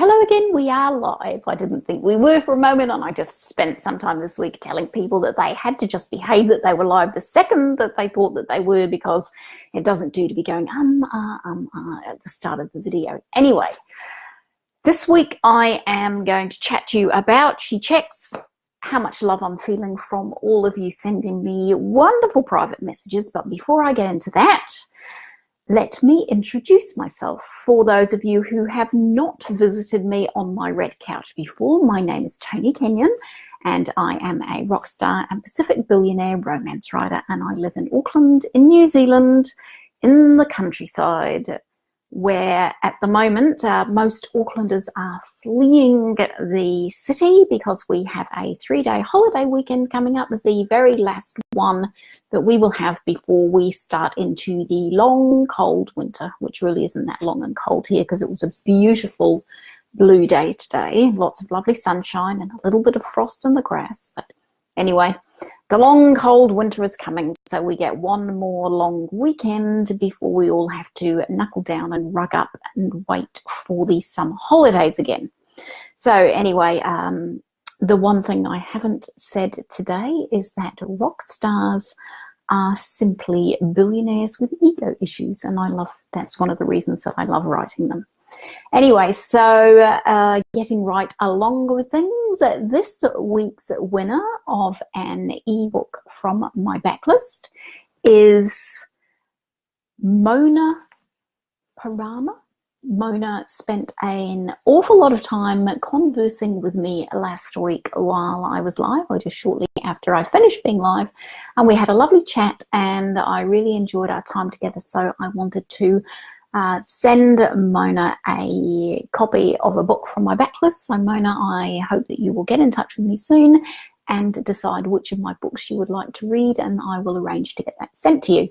Hello again, we are live. I didn't think we were for a moment, and I just spent some time this week telling people that they had to just behave that they were live the second that they thought that they were, because it doesn't do to be going at the start of the video. Anyway, this week I am going to chat to you about She Checks, how much love I'm feeling from all of you sending me wonderful private messages. But before I get into that, let me introduce myself. For those of you who have not visited me on my red couch before, my name is Toni Kenyon, and I am a rock star and Pacific billionaire romance writer, and I live in Auckland, in New Zealand, in the countryside, where at the moment most Aucklanders are fleeing the city because we have a 3-day holiday weekend coming up, the very last one that we will have before we start into the long cold winter, which really isn't that long and cold here because it was a beautiful blue day today, lots of lovely sunshine and a little bit of frost in the grass. But anyway, the long cold winter is coming, so we get one more long weekend before we all have to knuckle down and rug up and wait for the summer holidays again. So anyway, the one thing I haven't said today is that rock stars are simply billionaires with ego issues, and that's one of the reasons that I love writing them. Anyway, so getting right along with things, this week's winner of an ebook from my backlist is Mona Parama. Mona spent an awful lot of time conversing with me last week while I was live, or just shortly after I finished being live, and we had a lovely chat and I really enjoyed our time together, so I wanted to send Mona a copy of a book from my backlist. So Mona, I hope that you will get in touch with me soon and decide which of my books you would like to read, and I will arrange to get that sent to you.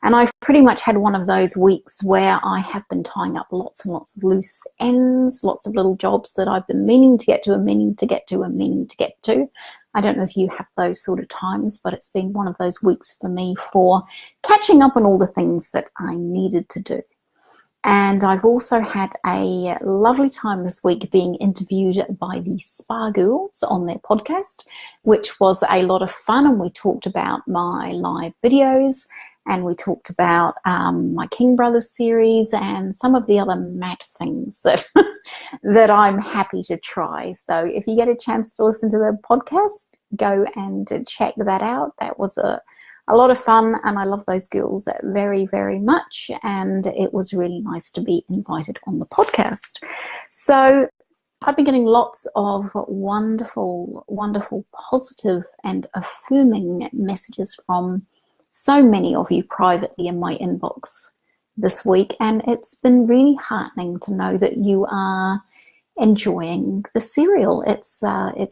And I've pretty much had one of those weeks where I have been tying up lots and lots of loose ends, lots of little jobs that I've been meaning to get to and meaning to get to and meaning to get to. I don't know if you have those sort of times, but it's been one of those weeks for me for catching up on all the things that I needed to do. And I've also had a lovely time this week being interviewed by the Spa Girls on their podcast, which was a lot of fun. And we talked about my live videos, and we talked about my King Brothers series and some of the other mad things that that I'm happy to try. So if you get a chance to listen to the podcast, go and check that out. That was a lot of fun, and I love those girls very, very much, and it was really nice to be invited on the podcast. So I've been getting lots of wonderful, wonderful, positive and affirming messages from so many of you privately in my inbox this week, and it's been really heartening to know that you are enjoying the serial. It's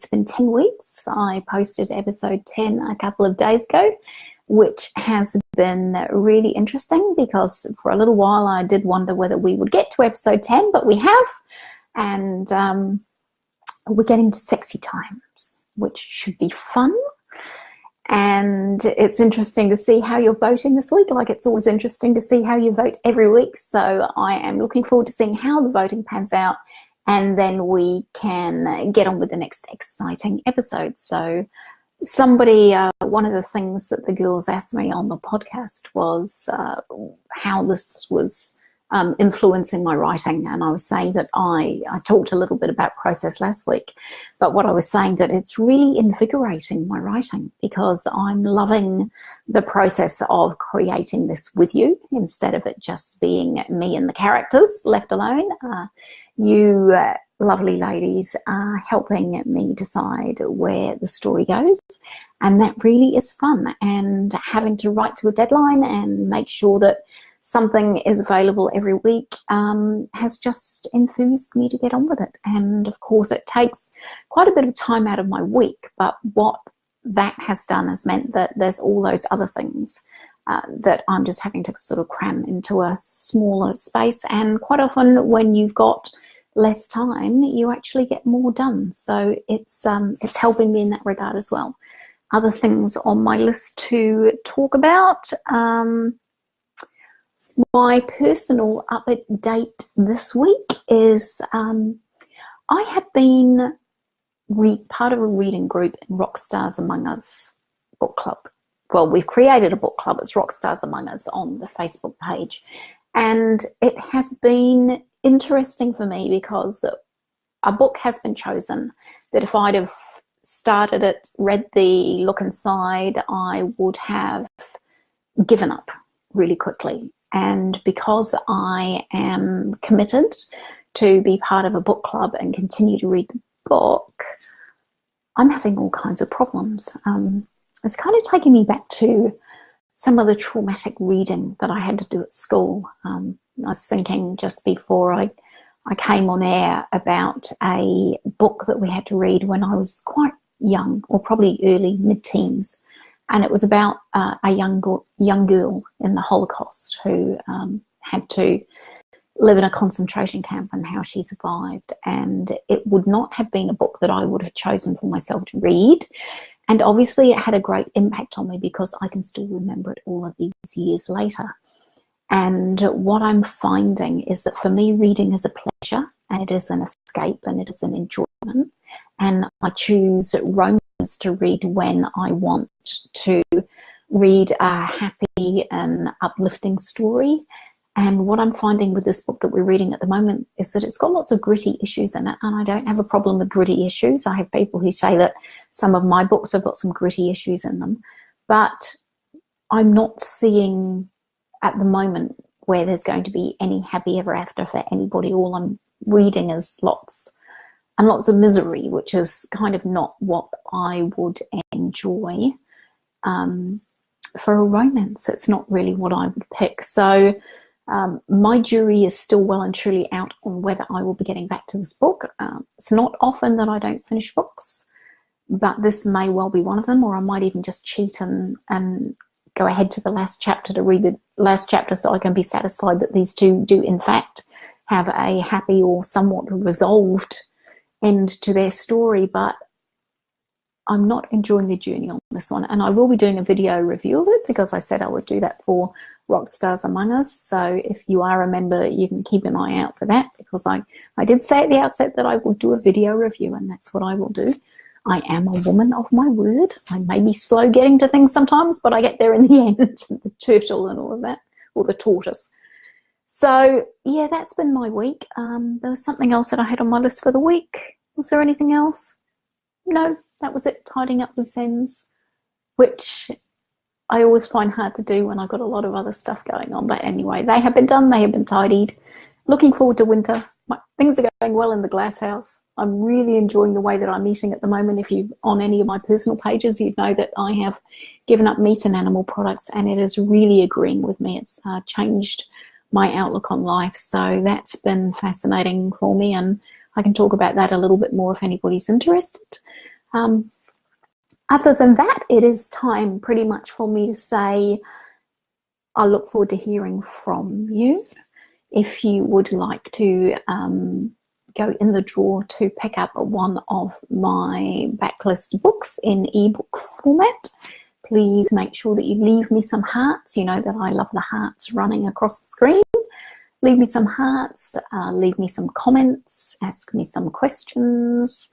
been 10 weeks. I posted episode 10 a couple of days ago, which has been really interesting because for a little while I did wonder whether we would get to episode 10, but we have, and we're getting to sexy times, which should be fun. And it's interesting to see how you're voting this week. Like, it's always interesting to see how you vote every week. So I am looking forward to seeing how the voting pans out, and then we can get on with the next exciting episode. So somebody, one of the things that the girls asked me on the podcast was how this was influencing my writing, and I was saying that I talked a little bit about process last week, but what I was saying that it's really invigorating my writing because I'm loving the process of creating this with you instead of it just being me and the characters left alone. You lovely ladies are helping me decide where the story goes, and that really is fun. And having to write to a deadline and make sure that something is available every week has just enthused me to get on with it. And of course it takes quite a bit of time out of my week, but what that has done has meant that there's all those other things that I'm just having to sort of cram into a smaller space. And quite often when you've got less time, you actually get more done. So it's helping me in that regard as well. Other things on my list to talk about, my personal update this week is I have been part of a reading group in Rockstars Among Us book club. Well, we've created a book club. It's Rockstars Among Us on the Facebook page. And it has been interesting for me because a book has been chosen that if I'd have started it, read the look inside, I would have given up really quickly. And because I am committed to be part of a book club and continue to read the book, I'm having all kinds of problems. It's kind of taking me back to some of the traumatic reading that I had to do at school. I was thinking just before I came on air about a book that we had to read when I was quite young, or probably early mid-teens, and it was about a young girl in the Holocaust who had to live in a concentration camp and how she survived. And it would not have been a book that I would have chosen for myself to read. And obviously it had a great impact on me because I can still remember it all of these years later. And what I'm finding is that for me, reading is a pleasure, and it is an escape, and it is an enjoyment. And I choose romance to read when I want to read a happy and uplifting story. And what I'm finding with this book that we're reading at the moment is that it's got lots of gritty issues in it, and I don't have a problem with gritty issues. I have people who say that some of my books have got some gritty issues in them, but I'm not seeing at the moment where there's going to be any happy ever after for anybody. All I'm reading is lots and lots of misery, which is kind of not what I would enjoy for a romance. It's not really what I would pick. So my jury is still well and truly out on whether I will be getting back to this book. It's not often that I don't finish books, but this may well be one of them, or I might even just cheat and go ahead to the last chapter to read the last chapter so I can be satisfied that these two do in fact have a happy or somewhat resolved end to their story. But I'm not enjoying the journey on this one, and I will be doing a video review of it because I said I would do that for Rockstars Among Us. So if you are a member, you can keep an eye out for that, because I did say at the outset that I will do a video review, and that's what I will do. I am a woman of my word. I may be slow getting to things sometimes, but I get there in the end. The turtle and all of that, or the tortoise. So yeah, that's been my week. There was something else that I had on my list for the week. Was there anything else? No, that was it. Tidying up loose ends, which I always find hard to do when I've got a lot of other stuff going on. But anyway, they have been done. They have been tidied. Looking forward to winter. Things are going well in the glass house. I'm really enjoying the way that I'm eating at the moment. If you're on any of my personal pages, you'd know that I have given up meat and animal products, and it is really agreeing with me. It's changed my outlook on life. So that's been fascinating for me, and I can talk about that a little bit more if anybody's interested. Other than that, it is time pretty much for me to say I look forward to hearing from you. If you would like to go in the draw to pick up one of my backlist books in ebook format, please make sure that you leave me some hearts. You know that I love the hearts running across the screen. Leave me some hearts, leave me some comments, ask me some questions,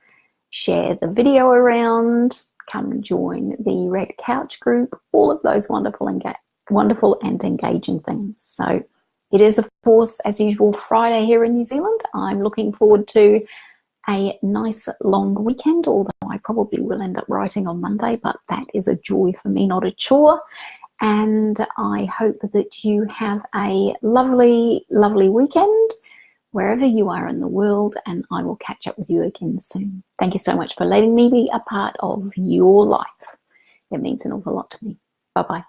share the video around, come and join the Red Couch group, all of those wonderful and engaging things. So it is, of course, as usual, Friday here in New Zealand. I'm looking forward to a nice long weekend, although I probably will end up writing on Monday, but that is a joy for me, not a chore. And I hope that you have a lovely, lovely weekend wherever you are in the world, and I will catch up with you again soon. Thank you so much for letting me be a part of your life. It means an awful lot to me. Bye-bye.